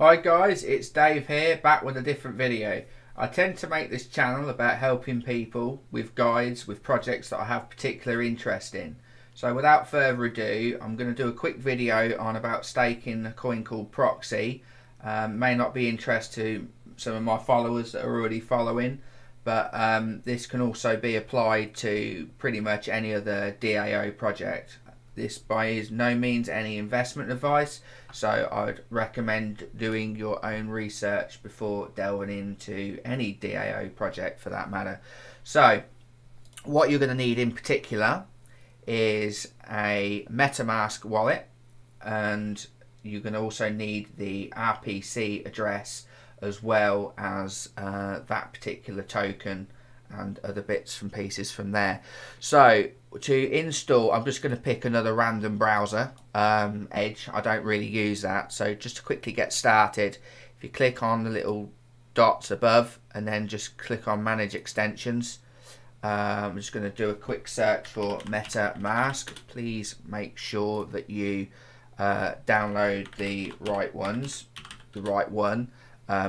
Hi guys, it's Dave here, back with a different video. I tend to make this channel about helping people with guides, with projects that I have particular interest in. So without further ado, I'm going to do a quick video on about staking a coin called Proxy. May not be interest to some of my followers that are already following, but this can also be applied to pretty much any other DAO project. This by no means any investment advice, so I'd recommend doing your own research before delving into any DAO project for that matter. So what you're going to need in particular is a MetaMask wallet, and you're going to also need the RPC address as well as that particular token and other bits and pieces from there. So to install, I'm just going to pick another random browser, Edge. I don't really use that. So just to quickly get started, if you click on the little dots above and then just click on manage extensions, I'm just going to do a quick search for MetaMask. Please make sure that you download the right ones, the right one.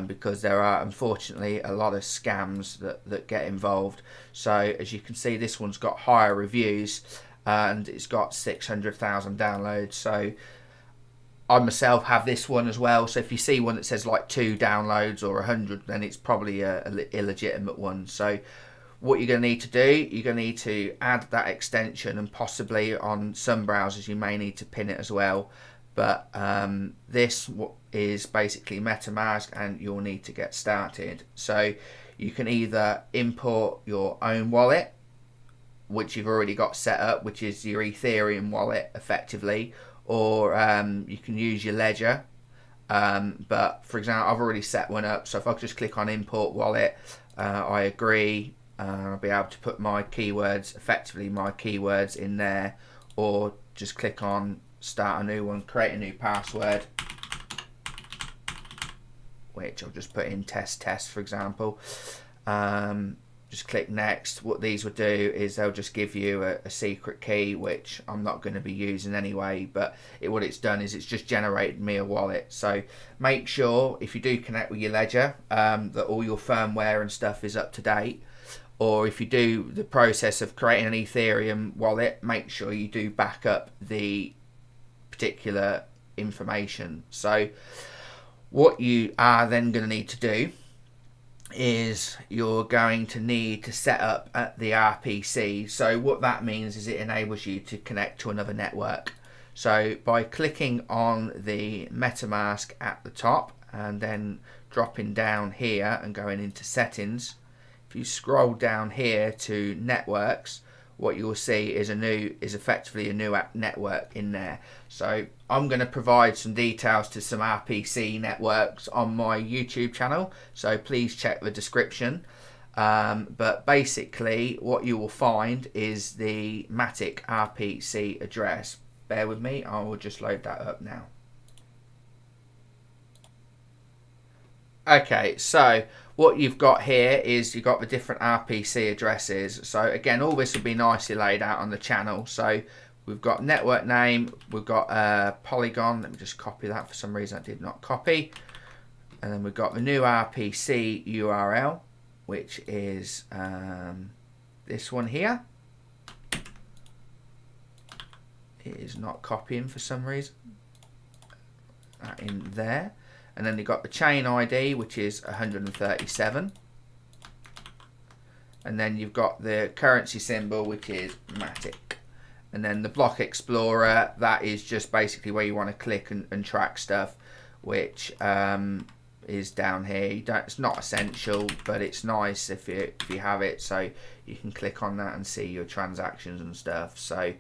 Because there are unfortunately a lot of scams that get involved. So as you can see, this one's got higher reviews and it's got 600,000 downloads. So I myself have this one as well. So if you see one that says like 2 downloads or 100, then it's probably a illegitimate one. So what you're going to need to do, you're going to need to add that extension, and possibly on some browsers you may need to pin it as well. But this is basically MetaMask, and you'll need to get started. So you can either import your own wallet, which you've already got set up, which is your Ethereum wallet effectively, or you can use your ledger. But for example, I've already set one up, so if I just click on import wallet, I agree. I'll be able to put my keywords, effectively my keywords in there, or just click on start a new one, create a new password, which I'll just put in test for example. Just click next. What these would do is they'll just give you a secret key, which I'm not going to be using anyway, but what it's done is it's just generated me a wallet. So make sure if you do connect with your ledger that all your firmware and stuff is up to date, or if you do the process of creating an Ethereum wallet, make sure you do back up the particular information. So what you are then going to need to do is you're going to need to set up at the RPC. So what that means is it enables you to connect to another network. So by clicking on the MetaMask at the top and then dropping down here and going into settings, if you scroll down here to networks, what you'll see is effectively a new network in there. So I'm going to provide some details to some RPC networks on my YouTube channel, so please check the description. But basically what you will find is the MATIC RPC address. Bear with me, I will just load that up now. Okay, so what you've got here is you've got the different RPC addresses. So again, all this will be nicely laid out on the channel. So we've got network name, we've got Polygon. Let me just copy that. For some reason I did not copy. And then we've got the new RPC URL, which is this one here. It is not copying for some reason. In there. And then you've got the chain ID, which is 137. And then you've got the currency symbol, which is MATIC. And then the block explorer, that is just basically where you want to click and track stuff, which is down here. It's not essential, but it's nice if you have it, so you can click on that and see your transactions and stuff. So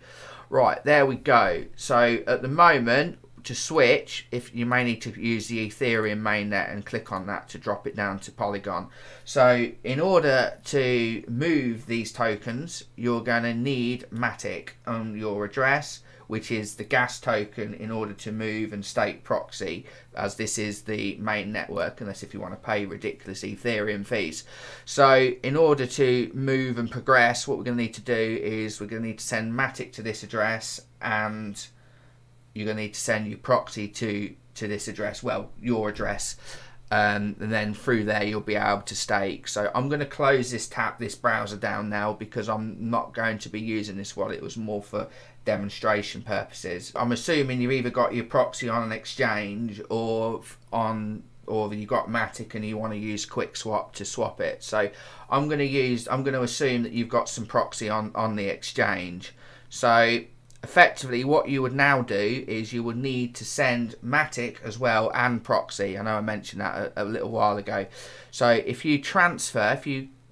right, there we go. So at the moment, to switch, if you may need to use the Ethereum mainnet and click on that to drop it down to Polygon. So in order to move these tokens, you're going to need MATIC on your address, which is the gas token, in order to move and stake Proxy, as this is the main network, unless if you want to pay ridiculous Ethereum fees. So in order to move and progress, what we're going to need to do is we're going to need to send MATIC to this address and you're going to need to send your proxy to this address, well, your address, and then through there you'll be able to stake. So I'm going to close this browser down now, because I'm not going to be using this wallet. It was more for demonstration purposes. I'm assuming you've either got your proxy on an exchange or you got MATIC and you want to use QuickSwap to swap it. So I'm going to assume that you've got some proxy on the exchange. So effectively what you would now do is you would need to send MATIC as well and proxy. I know I mentioned that a little while ago. So if you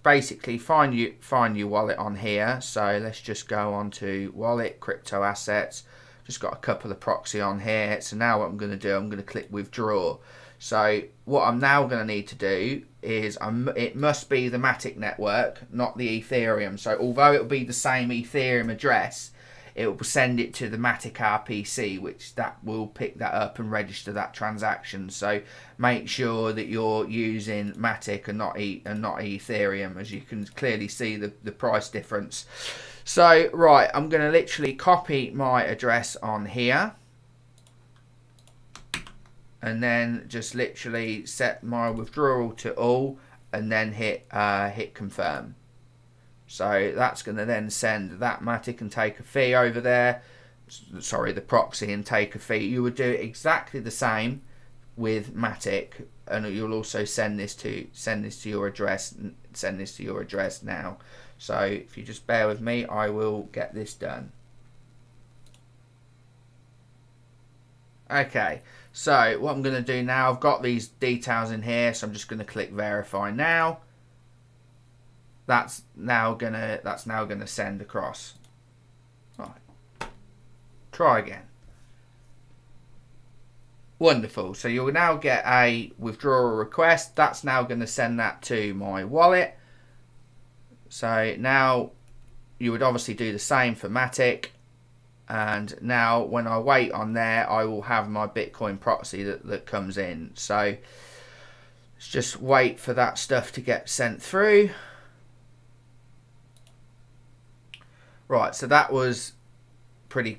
basically find your wallet on here, so let's just go on to wallet, crypto assets, just got a couple of proxy on here. So now what I'm going to do, I'm going to click withdraw. So what I'm now going to need to do is it must be the MATIC network, not the Ethereum. So although it will be the same Ethereum address, it will send it to the MATIC RPC, which that will pick that up and register that transaction. So make sure that you're using MATIC and not Ethereum, as you can clearly see the price difference. So right, I'm going to literally copy my address on here, and then just literally set my withdrawal to all, and then hit confirm. So that's going to then send that MATIC and take a fee over there. Sorry, the proxy, and take a fee. You would do exactly the same with MATIC, and you'll also send this to your address. Send this to your address now. So if you just bear with me, I will get this done. Okay, so what I'm going to do now, I've got these details in here, so I'm just going to click verify now. That's now gonna send across. All right. Try again. Wonderful. So you'll now get a withdrawal request. That's now going to send that to my wallet. So now you would obviously do the same for MATIC. And now when I wait on there, I will have my Bitcoin proxy that comes in. So let's just wait for that stuff to get sent through. Right, so that was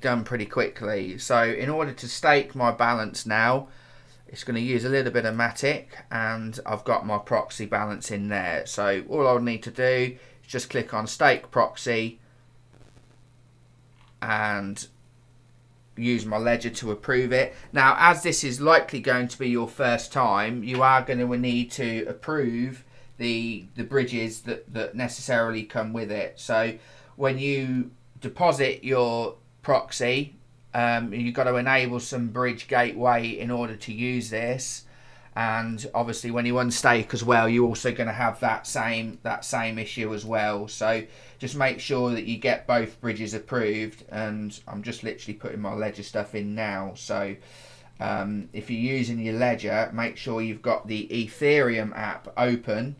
done pretty quickly. So in order to stake my balance now, it's going to use a little bit of MATIC, and I've got my proxy balance in there. So all I'll need to do is just click on stake proxy and use my ledger to approve it. Now, as this is likely going to be your first time, you are going to need to approve the bridges that necessarily come with it. So when you deposit your proxy, you've got to enable some bridge gateway in order to use this, and obviously when you unstake as well, you're also going to have that same issue as well. So just make sure that you get both bridges approved, and I'm just literally putting my ledger stuff in now. So if you're using your ledger, make sure you've got the Ethereum app open,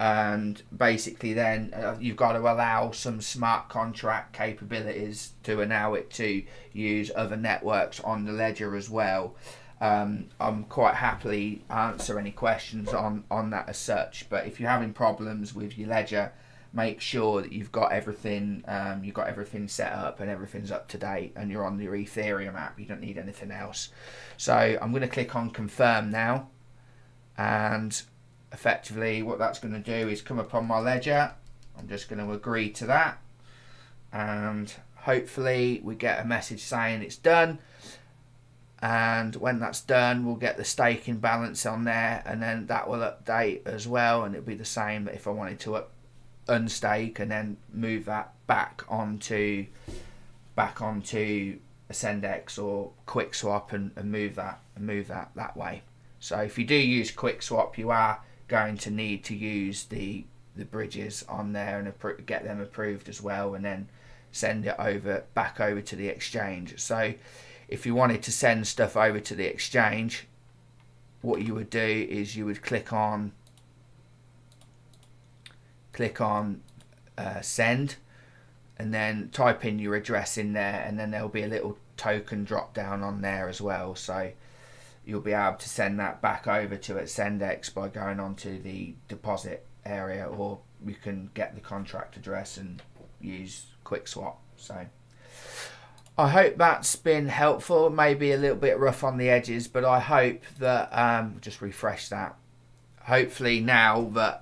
and basically then you've got to allow some smart contract capabilities to allow it to use other networks on the ledger as well. I'm quite happily answer any questions on that as such, but if you're having problems with your ledger, make sure that you've got everything set up and everything's up to date, and you're on your Ethereum app. You don't need anything else. So I'm going to click on confirm now, and effectively what that's going to do is come up on my ledger. I'm just going to agree to that, and hopefully we get a message saying it's done. And when that's done, we'll get the staking balance on there, and then that will update as well, and it'll be the same if I wanted to unstake and then move that back onto AscendX or QuickSwap and move that way. So if you do use QuickSwap, you are going to need to use the bridges on there and get them approved as well, and then send it back over to the exchange. So if you wanted to send stuff over to the exchange, what you would do is you would click on send, and then type in your address in there, and then there'll be a little token drop down on there as well. So you'll be able to send that back over to AscendX by going onto the deposit area, or you can get the contract address and use QuickSwap. So I hope that's been helpful. Maybe a little bit rough on the edges, but I hope that just refresh that. Hopefully now that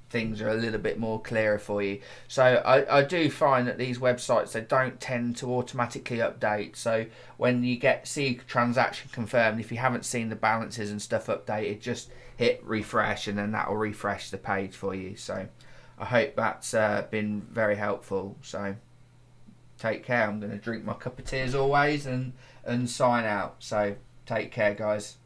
things are a little bit more clearer for you. So I do find that these websites, they don't tend to automatically update. So when you see a transaction confirmed, if you haven't seen the balances and stuff updated, just hit refresh and then that will refresh the page for you. So I hope that's been very helpful. So take care. I'm going to drink my cup of tea as always and sign out. So take care, guys.